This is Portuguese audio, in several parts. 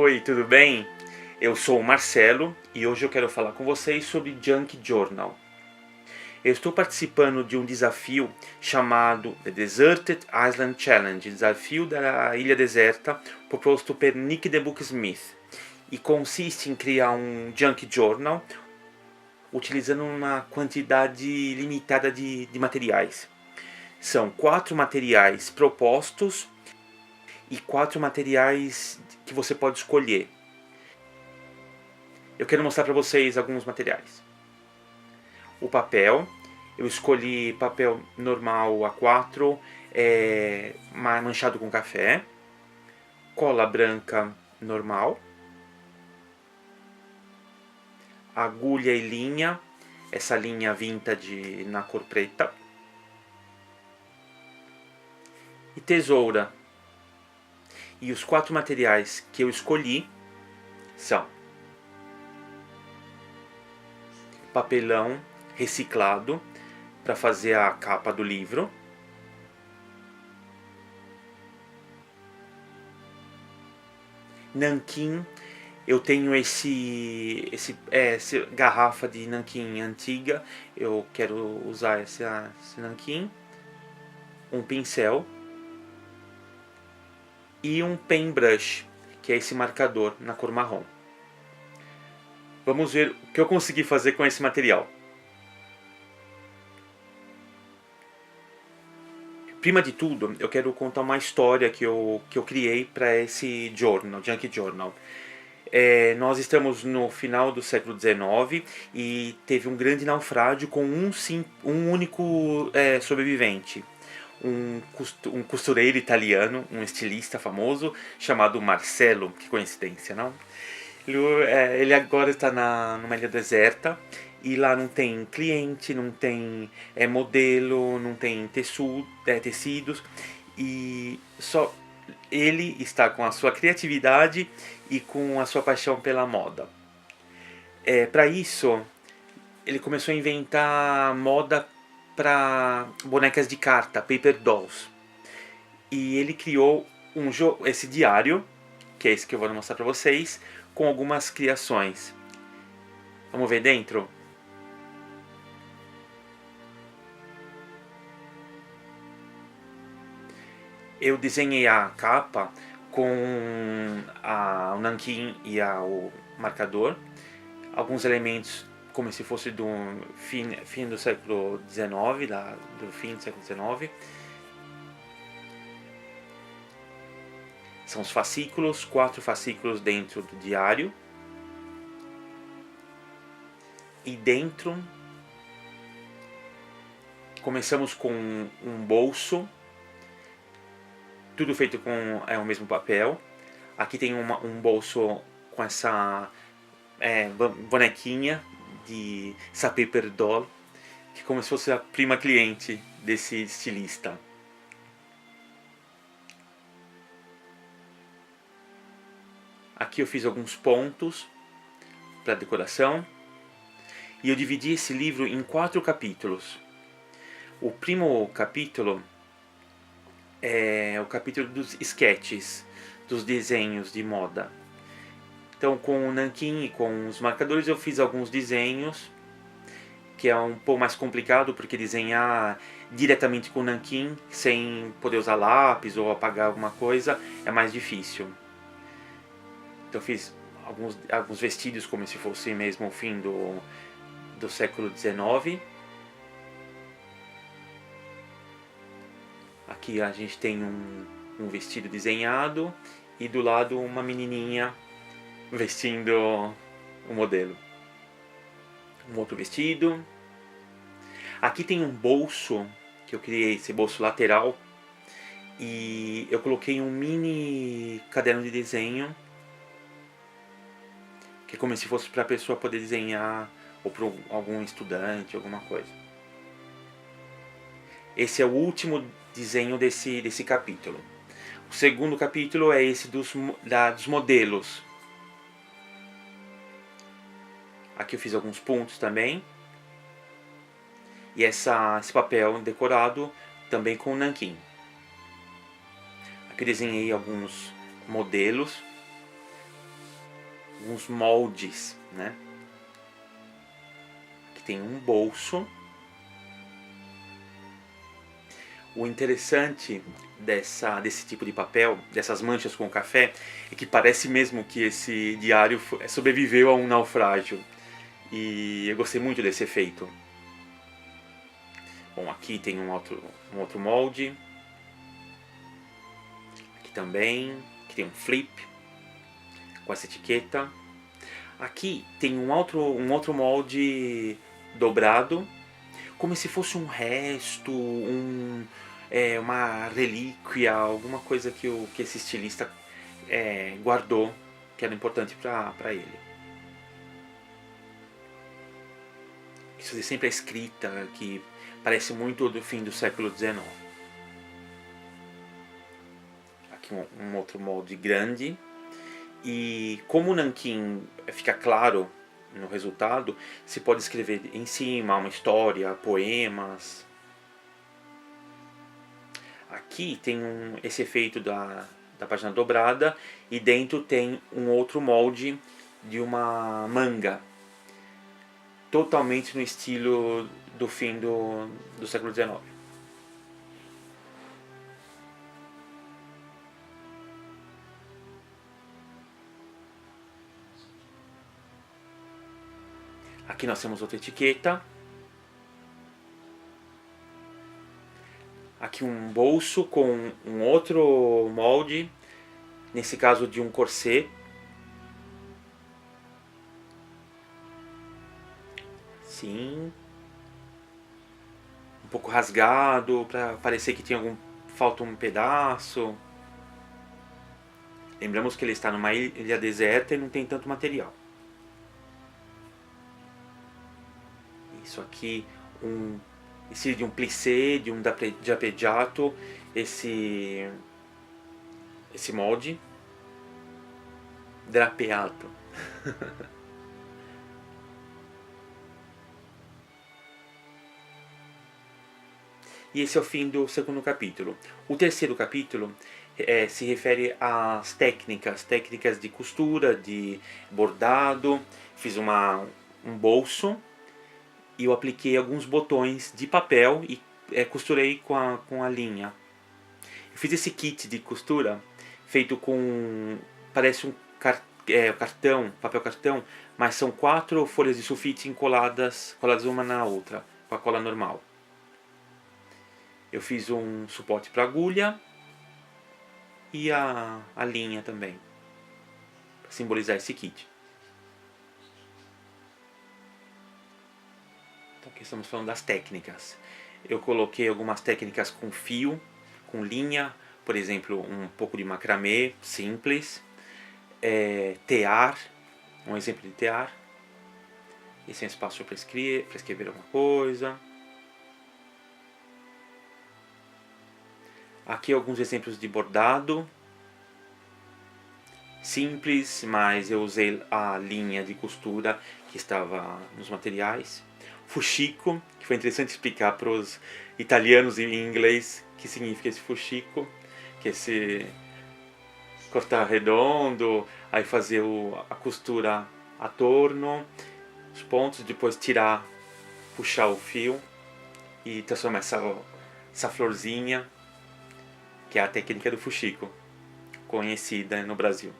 Oi, tudo bem? Eu sou o Marcelo e hoje eu quero falar com vocês sobre Junk Journal. Eu estou participando de um desafio chamado The Deserted Island Challenge, desafio da ilha deserta, proposto por Nick the Book Smith, e consiste em criar um Junk Journal utilizando uma quantidade limitada de materiais. São 4 materiais propostos e 4 materiais que você pode escolher. Eu quero mostrar para vocês alguns materiais. O papel, eu escolhi papel normal A4, manchado com café. Cola branca normal. Agulha e linha, essa linha vintage na cor preta. E tesoura. E os 4 materiais que eu escolhi são papelão reciclado para fazer a capa do livro, nanquim. Eu tenho essa garrafa de nanquim antiga, eu quero usar esse nanquim, um pincel e um paintbrush, que é esse marcador na cor marrom. Vamos ver o que eu consegui fazer com esse material. Prima de tudo, eu quero contar uma história que eu criei para esse journal, Junk Journal. Nós estamos no final do século XIX e teve um grande naufrágio com um único sobrevivente. Um costureiro italiano, um estilista famoso, chamado Marcelo. Que coincidência, não? Ele agora está numa ilha deserta e lá não tem cliente, não tem modelo, não tem tecidos, e só ele está com a sua criatividade e com a sua paixão pela moda. Para isso, ele começou a inventar moda para bonecas de carta, paper dolls. E ele criou esse diário, que é esse que eu vou mostrar para vocês, com algumas criações. Vamos ver dentro? Eu desenhei a capa com o nanquim e o marcador. Alguns elementos como se fosse do fim do século XIX, do fim do século XIX. São os fascículos, 4 fascículos dentro do diário. E dentro começamos com um bolso, tudo feito com o mesmo papel. Aqui tem um bolso com essa bonequinha de essa paper doll, que é como se fosse a prima cliente desse estilista. Aqui eu fiz alguns pontos para decoração. E eu dividi esse livro em 4 capítulos. O primeiro capítulo é o capítulo dos sketches, dos desenhos de moda. Então, com o nanquim e com os marcadores eu fiz alguns desenhos, que é um pouco mais complicado, porque desenhar diretamente com o nanquim, sem poder usar lápis ou apagar alguma coisa, é mais difícil. Então eu fiz alguns vestidos como se fosse mesmo o fim do século XIX. Aqui a gente tem um vestido desenhado e do lado uma menininha vestindo o modelo. Um outro vestido. Aqui tem um bolso que eu criei, esse bolso lateral, e eu coloquei um mini caderno de desenho, que é como se fosse para a pessoa poder desenhar, ou para algum estudante, alguma coisa. Esse é o último desenho desse capítulo. O segundo capítulo é esse dos modelos. Aqui eu fiz alguns pontos também. E esse papel decorado também com nanquim. Aqui eu desenhei alguns modelos alguns moldes, né? Aqui tem um bolso. O interessante desse tipo de papel, dessas manchas com café, é que parece mesmo que esse diário sobreviveu a um naufrágio. E eu gostei muito desse efeito. Bom, aqui tem um outro molde. Aqui também. Aqui tem um flip com essa etiqueta. Aqui tem um outro molde dobrado, como se fosse um resto, uma relíquia, alguma coisa que esse estilista guardou, que era importante para ele. Isso é sempre a escrita, que parece muito do fim do século XIX. Aqui um outro molde grande. E como o nanquim fica claro no resultado, se pode escrever em cima uma história, poemas. Aqui tem esse efeito da página dobrada e dentro tem um outro molde de uma manga, totalmente no estilo do fim do século XIX. Aqui nós temos outra etiqueta. Aqui um bolso com um outro molde, nesse caso de um corset. Sim. Um pouco rasgado, para parecer que falta um pedaço. Lembramos que ele está numa ilha deserta e não tem tanto material. Isso aqui, esse de um plissé, de um drapeggiato, esse molde. Drapeato. E esse é o fim do segundo capítulo. O terceiro capítulo se refere às técnicas de costura, de bordado. Fiz um bolso e eu apliquei alguns botões de papel e costurei com a linha. Eu fiz esse kit de costura feito com, parece um cartão, papel cartão, mas são 4 folhas de sulfite coladas uma na outra, com a cola normal. Eu fiz um suporte para agulha e a linha também, para simbolizar esse kit. Então aqui estamos falando das técnicas. Eu coloquei algumas técnicas com fio, com linha, por exemplo, um pouco de macramê simples, tear, um exemplo de tear. Esse é um espaço para escrever alguma coisa. Aqui alguns exemplos de bordado, simples, mas eu usei a linha de costura que estava nos materiais. Fuxico, que foi interessante explicar para os italianos em inglês o que significa esse fuxico, que é esse cortar redondo, aí fazer a costura a torno, os pontos, depois tirar, puxar o fio e transformar essa florzinha, que é a técnica do fuxico, conhecida no Brasil.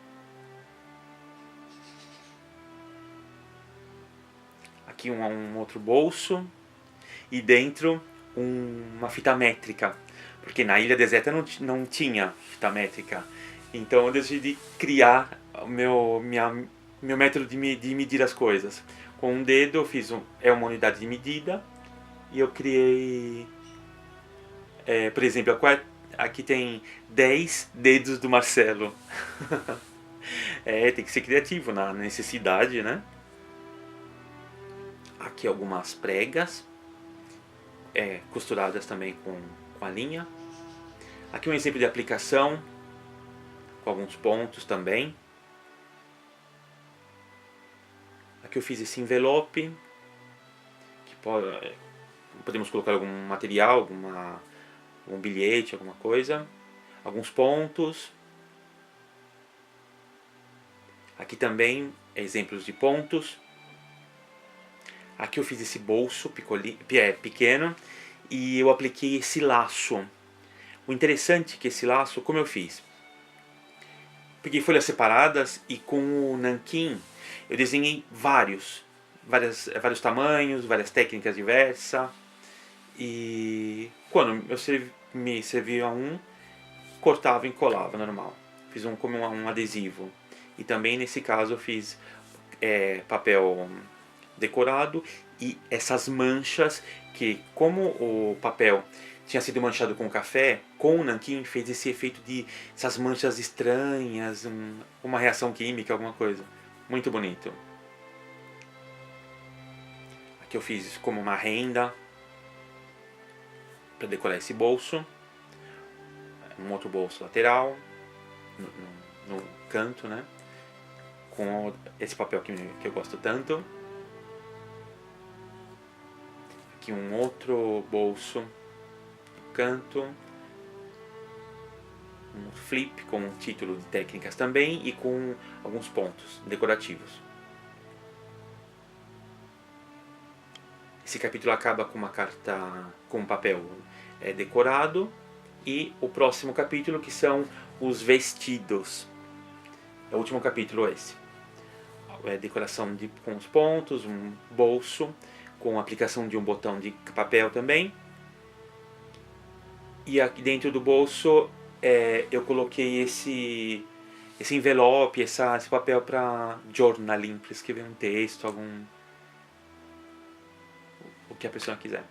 Aqui um outro bolso e dentro uma fita métrica, porque na ilha deserta não tinha fita métrica. Então eu decidi criar meu método de medir as coisas. Com um dedo eu fiz uma unidade de medida e eu criei, por exemplo, aqui tem 10 dedos do Marcelo. Tem que ser criativo na necessidade, né? Aqui algumas pregas, costuradas também com a linha. Aqui um exemplo de aplicação, com alguns pontos também. Aqui eu fiz esse envelope, que podemos colocar algum material, um bilhete, alguma coisa. Alguns pontos. Aqui também exemplos de pontos. Aqui eu fiz esse bolso pequeno e eu apliquei esse laço. O interessante é que esse laço, como eu fiz? Peguei folhas separadas e com o nanquim eu desenhei vários tamanhos, várias técnicas diversas. E quando me servia um, cortava e colava normal. Fiz como um adesivo. E também nesse caso eu fiz papel decorado e essas manchas que, como o papel tinha sido manchado com café, com o nanquim fez esse efeito de essas manchas estranhas, uma reação química, alguma coisa. Muito bonito. Aqui eu fiz como uma renda para decorar esse bolso. Um outro bolso lateral no canto, né? Com esse papel que eu gosto tanto. Aqui um outro bolso no canto. Um flip com um título de técnicas também e com alguns pontos decorativos. Esse capítulo acaba com uma carta com papel decorado e o próximo capítulo que são os vestidos. É o último capítulo esse. Decoração com os pontos, um bolso com aplicação de um botão de papel também. E aqui dentro do bolso eu coloquei esse envelope, esse papel para journaling, para escrever um texto, o que a pessoa quiser.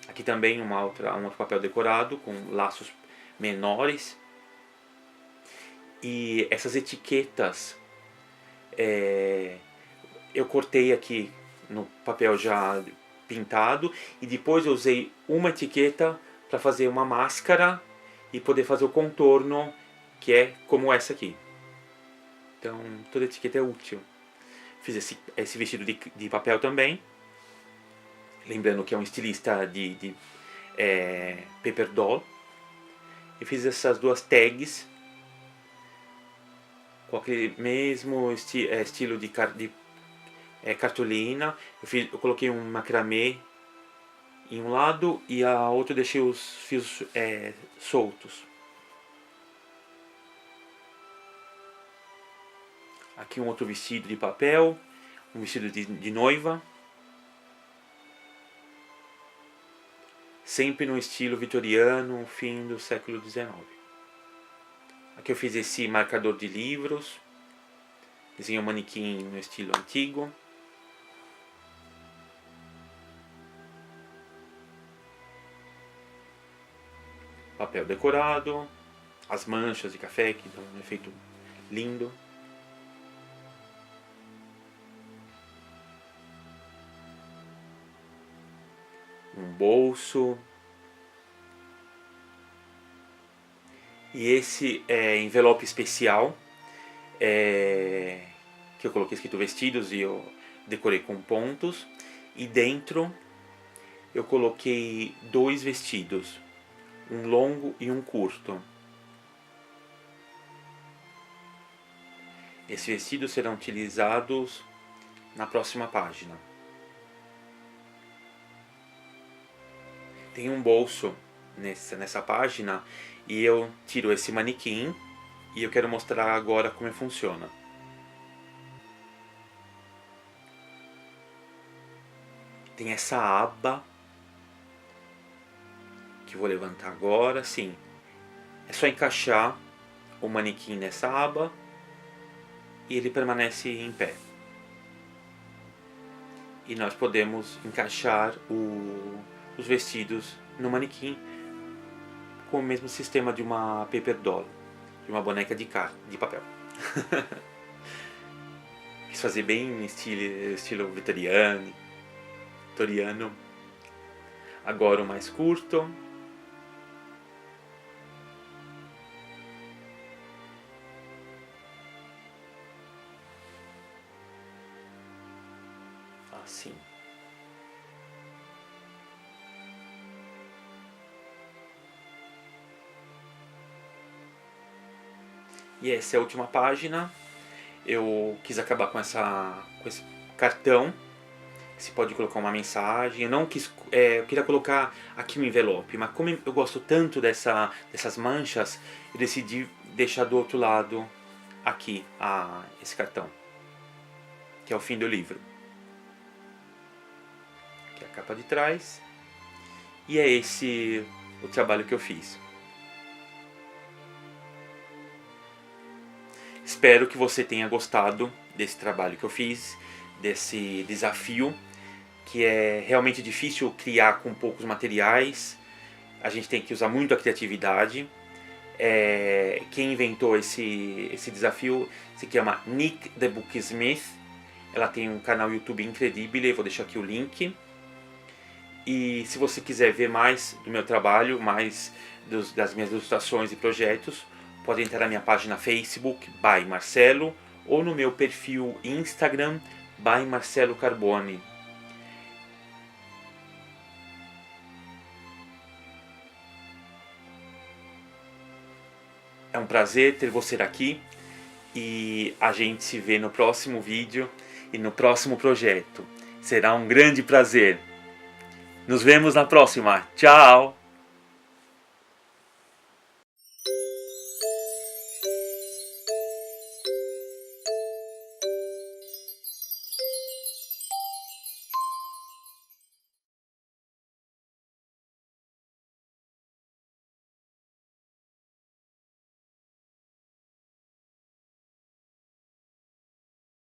Aqui também um outro papel decorado com laços menores. E essas etiquetas eu cortei aqui no papel já pintado e depois eu usei uma etiqueta para fazer uma máscara e poder fazer o contorno, que é como essa aqui. Então toda etiqueta é útil. Fiz esse vestido de papel também, lembrando que é um estilista de paper doll. Eu fiz essas duas tags com aquele mesmo estilo de cartolina. Eu coloquei um macramê em um lado e a outra deixei os fios soltos. Aqui um outro vestido de papel, um vestido de noiva, sempre no estilo vitoriano, fim do século XIX. Aqui eu fiz esse marcador de livros, desenhei um manequim no estilo antigo. Papel decorado, as manchas de café que dão um efeito lindo. Um bolso. E esse envelope especial que eu coloquei escrito vestidos e eu decorei com pontos. E dentro eu coloquei 2 vestidos, um longo e um curto. Esses vestidos serão utilizados na próxima página. Tem um bolso nessa página e eu tiro esse manequim e eu quero mostrar agora como funciona. Tem essa aba que eu vou levantar agora. Sim, é só encaixar o manequim nessa aba e ele permanece em pé. E nós podemos encaixar os vestidos no manequim com o mesmo sistema de uma paper doll, de uma boneca de papel. Quis fazer bem estilo vitoriano. Agora o mais curto. Assim. E essa é a última página. eu quis acabar com esse cartão. Você pode colocar uma mensagem. Eu não quis, eu queria colocar aqui no envelope, mas como eu gosto tanto dessas manchas, eu decidi deixar do outro lado aqui esse cartão, que é o fim do livro. Aqui é a capa de trás. E é esse o trabalho que eu fiz. Espero que você tenha gostado desse trabalho que eu fiz, desse desafio, que é realmente difícil criar com poucos materiais. A gente tem que usar muito a criatividade. Quem inventou esse desafio se chama Nick the Booksmith. Ela tem um canal YouTube incrível, eu vou deixar aqui o link. E se você quiser ver mais do meu trabalho, mais das minhas ilustrações e projetos, pode entrar na minha página Facebook, by Marcelo, ou no meu perfil Instagram, by Marcelo Carbone. É um prazer ter você aqui e a gente se vê no próximo vídeo e no próximo projeto. Será um grande prazer. Nos vemos na próxima. Tchau!